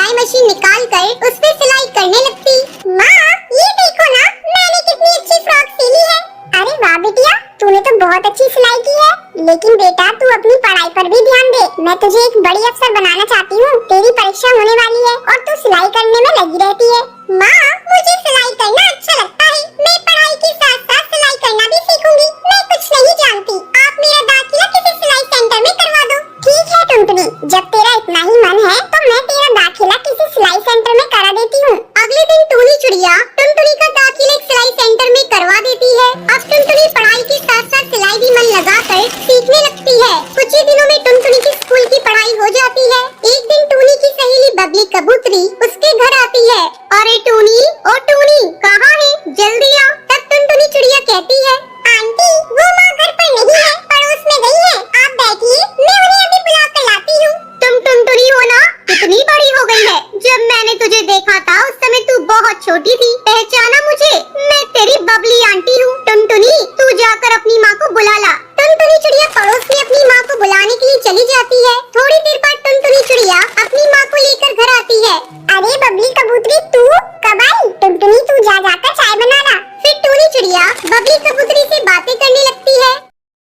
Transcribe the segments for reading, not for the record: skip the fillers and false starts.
सिलाई मशीन निकाल कर उस पे सिलाई करने लगती। माँ ये देखो ना, मैंने कितनी अच्छी फ्रॉक सिली है। अरे वाह बिटिया, तूने तो बहुत अच्छी सिलाई की है। लेकिन बेटा तू अपनी पढ़ाई पर भी ध्यान दे। मैं तुझे एक बड़ी अफसर बनाना चाहती हूँ। तेरी परीक्षा होने वाली है और तू सिलाई करने में लगी रहती है। माँ मुझे सिलाई करना अच्छा लगता है। मैं पढ़ाई के साथ साथ सिलाई करना भी सीखूंगी। मैं कुछ नहीं जानती। आप मेरा दाखिला किसी सिलाई सेंटर में करवा दो। ठीक है टुनटुनी, जब तेरा इतना ही मन है तो मैं तेरा दाखिला किसी सिलाई सेंटर में करा देती हूँ। अगले दिन टूनी चिड़िया टुनटुनी का दाखिला एक सिलाई सेंटर में करवा देती है। अब टुनटुनी पढ़ाई के साथ साथ सिलाई भी मन लगाकर सीखने लगती है। कुछ ही दिनों में टुनटुनी की स्कूल की पढ़ाई हो जाती है। एक दिन टूनी की सहेली बबली कबूतरी उसके घर आती है। अरे टूनी, ओ टूनी कहाँ है, जल्दी आ। तब टुनटुनी चिड़िया कहती है, आंटी वो माँ घर पर नहीं है, पड़ोस में गई है। आप बैठिए, मैं उन्हें अभी बुला कर लाती हूँ। तुम टुनटुनी हो ना, कितनी बड़ी हो गई है। जब मैंने तुझे देखा था उस समय तू बहुत छोटी थी। पहचाना मुझे? मैं तेरी बबली आंटी हूँ। टुनटुनी तू जाकर अपनी माँ को बुला ला। टुनटुनी चिड़िया पड़ोस में अपनी माँ को बुलाने के लिए चली जाती है। थोड़ी देर बाद टुनटुनी चिड़िया अपनी माँ को लेकर घर आती है। अरे बबली कबूतरी तू कब आई? टुनटुनी तू जा जाकर चाय बना ला। फिर टूनी चिड़िया बबली कबूतरी से बातें करने लगती है।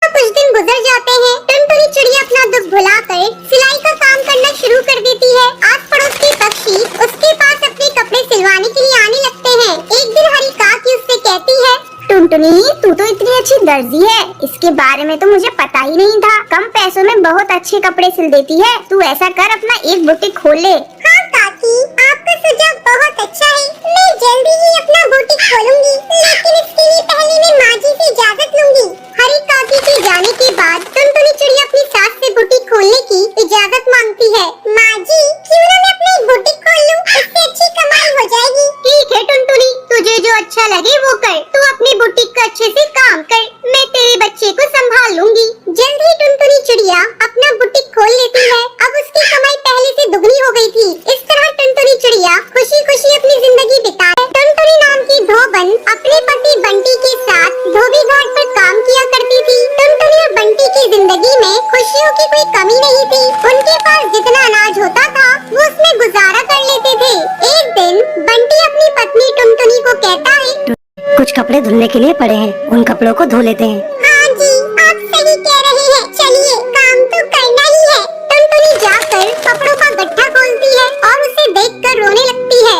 कुछ दिन गुजर जाते हैं। टुनटुनी चिड़िया अपना दुख भुलाकर सिलाई का काम करना शुरू कर देती है। आस पड़ोस के पक्षी उसके पास अपने कपड़े सिलवाने के लिए आने लगते हैं। एक दिन हरी काकी उससे कहती है, टुनटुनी तू तो इतनी अच्छी दर्जी है, इसके बारे में तो मुझे पता ही नहीं था। कम पैसों में बहुत अच्छे कपड़े सिल देती है। तू ऐसा कर, अपना एक बुटीक खोल ले। हाँ काकी, आपका सुझाव बहुत अच्छा है। मैं जल्दी ही अपना बुटीक खोलूंगी, लेकिन इसके लिए पहले मैं माँ जी से इजाजत लूंगी। हरी काकी के जाने के बाद टुनटुनी चिड़िया अपनी सास से बुटीक खोलने की इजाजत मांगती है। माँ जी क्यों ना मैं अपनी एक बुटीक खोल लूं, इससे अच्छी कमाई हो जाएगी। ठीक है टुनटुनी, तुझे जो अच्छा लगे वो कर। तू अपनी बुटीक का अच्छे से काम कर, मैं तेरे बच्चे को संभाल लूंगी। जल्द ही टुनटुनी चिड़िया अपना बुटीक खोल लेती है। अब उसकी कमाई पहले से दुगनी हो गई थी। इस तरह टुनटुनी चिड़िया खुशी खुशी अपनी जिंदगी बिताए। टुनटुनी नाम की धोबन अपने पति बंटी के साथ धोबी घाट पर काम किया करती थी। टुनटुनी और बंटी की जिंदगी में खुशियों की कोई कमी नहीं थी। उनके पास जितना अनाज होता था वो उसमें गुजारा कर लेते थे। एक दिन बंटी अपनी पत्नी टुनटुनी को कहता है, कुछ कपड़े धुलने के लिए पड़े हैं, उन कपड़ों को धो लेते हैं। हाँ जी, आप सही कह रहे हैं। चलिए काम तो करना ही है। टुनटुनी जाकर कपड़ों का गट्ठा खोलती है और उसे देखकर रोने लगती है।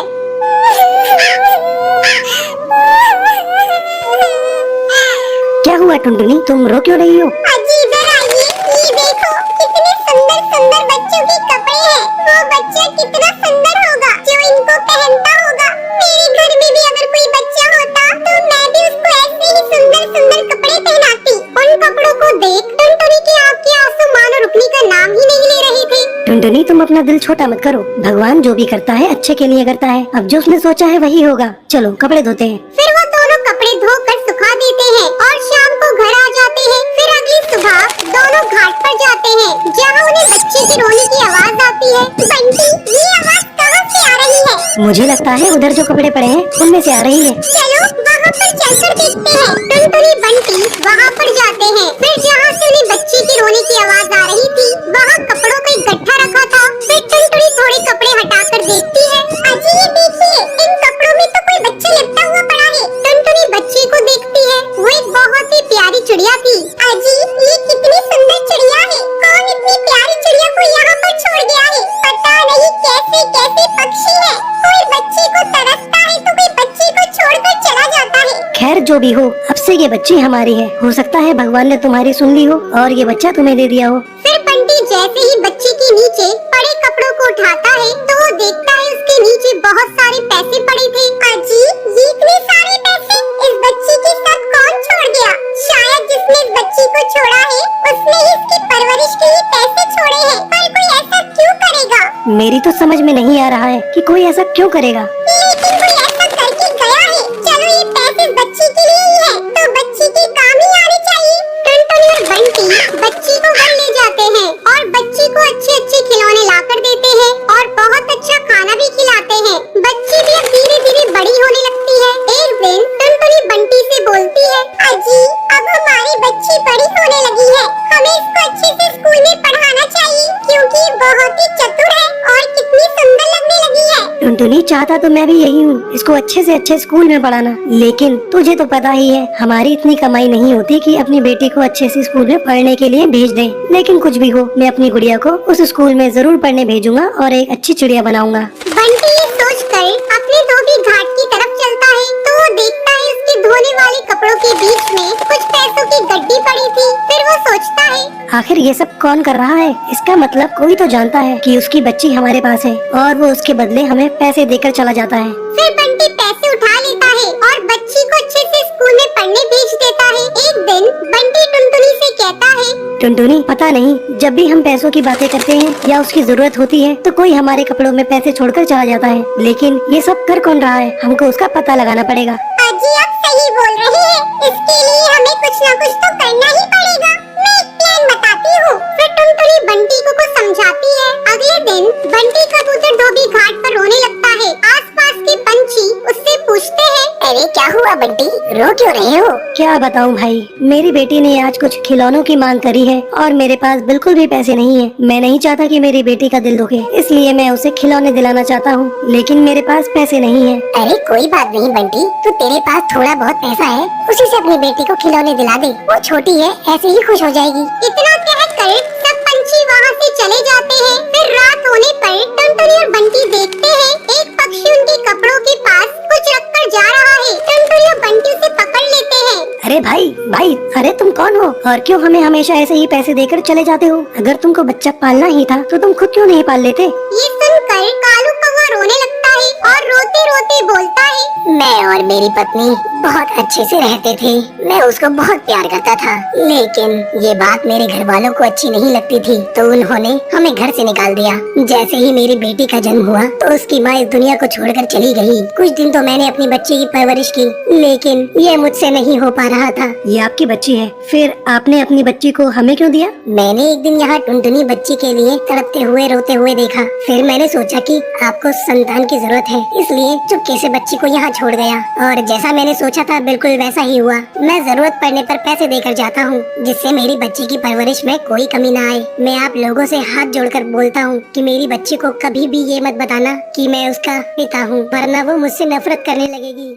क्या हुआ टुनटुनी, तुम रो क्यों रही हो? अजी इधर आइए, ये देखो कितने सुंदर सुंदर बच्चों के कपड़े हैं। वो बच्चा कितना सुंदर होगा जो इनको पहनता होगा। मेरे घर में भी अगर कोई बच्चा होता तो मैं भी उसको ऐसे ही सुंदर सुंदर कपड़े पहनाती। उन कपड़ों को देख टुनटुनी की आँख के आंसू मानो रुकने का नाम ही नहीं ले रहे थे। टुनटुनी तुम अपना दिल छोटा मत करो, भगवान जो भी करता है अच्छे के लिए करता है। अब जो उसने सोचा है वही होगा। चलो कपड़े धोते हैं। फिर वो दोनों कपड़े धोकर सुखा देते हैं और शाम को घर आ जाते हैं। फिर अगली सुबह दोनों घाट पर जाते हैं, जहाँ उन्हें बच्चे के रोने की आवाज आती है। बंटी ये आवाज कहाँ से आ रही है? मुझे लगता है उधर जो कपड़े पड़े हैं उनमें से आ रही है। चलो वहाँ पर चलकर देखते हैं। टुनटुनी बंटी वहाँ पर जाते हैं। फिर जहाँ से उन्हें बच्चे के रोने की आवाज आ रही थी वहाँ कपड़ों का एक गट्ठा रखा था। फिर टुनटुनी थोड़े कपड़े हटाकर देखती है। अजी ये देखिए, इन कपड़ों में तो कोई बच्चा लिपटा हुआ पड़ा है। टुनटुनी बच्चे को देखती है। वो एक बहुत ही प्यारी चिड़िया थी। अजी ये कितनी सुंदर चिड़िया है। कौन इतनी प्यारी चिड़िया को यहाँ पर छोड़ गया है? पता नहीं कैसे कैसे पक्षी है। कोई बच्चे को तरसता है तो कोई बच्चे को छोड़कर चला जाता है। खैर जो भी हो, अब से ये बच्ची हमारी है। हो सकता है भगवान ने तुम्हारी सुन ली हो और ये बच्चा तुम्हें दे दिया हो। फिर बंटी जैसे ही बच्चे के नीचे पड़े कपड़ों को उठाता है तो वो देखता है उसके नीचे बहुत सारे पैसे पड़े थे। अजी ये इतने सारे पैसे इस बच्ची के साथ कौन छोड़ गया? शायद जिसने इस बच्ची को छोड़ा है उसने ही इसकी परवरिश के लिए पैसे छोड़े हैं। पर कोई ऐसा क्यों करेगा? मेरी तो समझ में नहीं आ रहा है कि कोई ऐसा क्यों करेगा। लेकिन कोई ऐसा करके गया है। चलो ये पैसे बच्ची के लिए ही है तो बच्ची के काम ही आने चाहिए। टुनटुनी और बंटी बच्ची को घर ले जाते हैं और बच्ची को अच्छे अच्छे खिलौने लाकर देते हैं और बहुत अच्छा खाना भी खिलाते हैं। बच्ची भी अब धीरे धीरे बड़ी होने लगती है। एक दिन टुनटुनी बंटी से बोलती है, अजी अब हमारी बच्ची बड़ी होने लगी है, हमें इसको अच्छे से स्कूल में पढ़ाना चाहिए क्योंकि बहुत ही चतुर है और कितनी सुंदर लगने लगी चाहता तो मैं भी यही हूँ, इसको अच्छे से अच्छे स्कूल में पढ़ाना। लेकिन तुझे तो पता ही है हमारी इतनी कमाई नहीं होती कि अपनी बेटी को अच्छे से स्कूल में पढ़ने के लिए भेज दें। लेकिन कुछ भी हो, मैं अपनी गुड़िया को उस स्कूल में जरूर पढ़ने भेजूंगा और एक अच्छी चिड़िया बनाऊंगा। बंटी ये सोचकर अपने धोबी घाट की तरफ चलता है तो वो देखता है उसके धोने वाले कपड़ों के बीच में कुछ पैसों की गड्डी पड़ी थी। फिर वो सोचता है आखिर ये सब कौन कर रहा है? इसका मतलब कोई तो जानता है कि उसकी बच्ची हमारे पास है और वो उसके बदले हमें पैसे देकर चला जाता है। फिर बंटी पैसे उठा लेता है और बच्ची को अच्छे से स्कूल में पढ़ने भेज देता है। एक दिन बंटी टुनटुनी से कहता है, टुनटुनी, पता नहीं जब भी हम पैसों की बातें करते हैं या उसकी जरूरत होती है तो कोई हमारे कपड़ों में पैसे छोड़कर चला जाता है, लेकिन ये सब कर कौन रहा है? हमको उसका पता लगाना पड़ेगा। अजी आप सही बोल रहे हैं, इसके लिए हमें कुछ न कुछ तो करना ही पड़ेगा। मैं एक प्लान बताती हूँ। फिर टुनटुनी बंटी को कुछ समझाती है। अगले दिन बंटी कबूतर धोबी घाट पर रोने लगता है। आसपास के पंछी उससे पूछते हैं, अरे क्या हुआ बंटी, रो क्यों रहे हो? क्या बताऊं भाई, मेरी बेटी ने आज कुछ खिलौनों की मांग करी है और मेरे पास बिल्कुल भी पैसे नहीं है। मैं नहीं चाहता कि मेरी बेटी का दिल दुखे, इसलिए मैं उसे खिलौने दिलाना चाहता हूँ, लेकिन मेरे पास पैसे नहीं है। अरे कोई बात नहीं बंटी, तो तेरे पास थोड़ा बहुत पैसा है, उसी से अपनी बेटी को खिलौने दिला दे। वो छोटी है, ऐसे ही खुश हो जाएगी। इतना कहकर सब पंछी वहाँ से चले जाते हैं। फिर रात होने पर टुनटुनी और बंटी देखते हैं एक पक्षी उनके कपड़ों के पास कुछ रखकर जा रहा है। टुनटुनी और बंटी उसे पकड़ लेते हैं। अरे भाई भाई, अरे तुम कौन हो और क्यों हमें हमेशा ऐसे ही पैसे देकर चले जाते हो? अगर तुमको बच्चा पालना ही था तो तुम खुद क्यों नहीं पाल लेते? ये सुनकर कालू कौवा रोने लगता है और रोते रोते बोलता है, मैं और मेरी पत्नी बहुत अच्छे से रहते थे। मैं उसको बहुत प्यार करता था, लेकिन ये बात मेरे घर वालों को अच्छी नहीं लगती थी, तो उन्होंने हमें घर से निकाल दिया। जैसे ही मेरी बेटी का जन्म हुआ तो उसकी माँ इस दुनिया को छोड़कर चली गई। कुछ दिन तो मैंने अपनी बच्ची की परवरिश की, लेकिन ये मुझसे नहीं हो पा रहा था। ये आपकी बच्ची है, फिर आपने अपनी बच्ची को हमें क्यों दिया? मैंने एक दिन यहाँ टुनटुनी बच्ची के लिए तड़पते हुए रोते हुए देखा। फिर मैंने सोचा कि आपको संतान की जरूरत है, इसलिए चुपके से बच्ची को यहाँ छोड़ गया। और जैसा मैंने सोचा था बिल्कुल वैसा ही हुआ। मैं जरूरत पड़ने पर पैसे देकर जाता हूँ, जिससे मेरी बच्ची की परवरिश में कोई कमी न आए। मैं आप लोगों से हाथ जोड़कर बोलता हूँ कि मेरी बच्ची को कभी भी ये मत बताना कि मैं उसका पिता हूँ, वरना वो मुझसे नफरत करने लगेगी।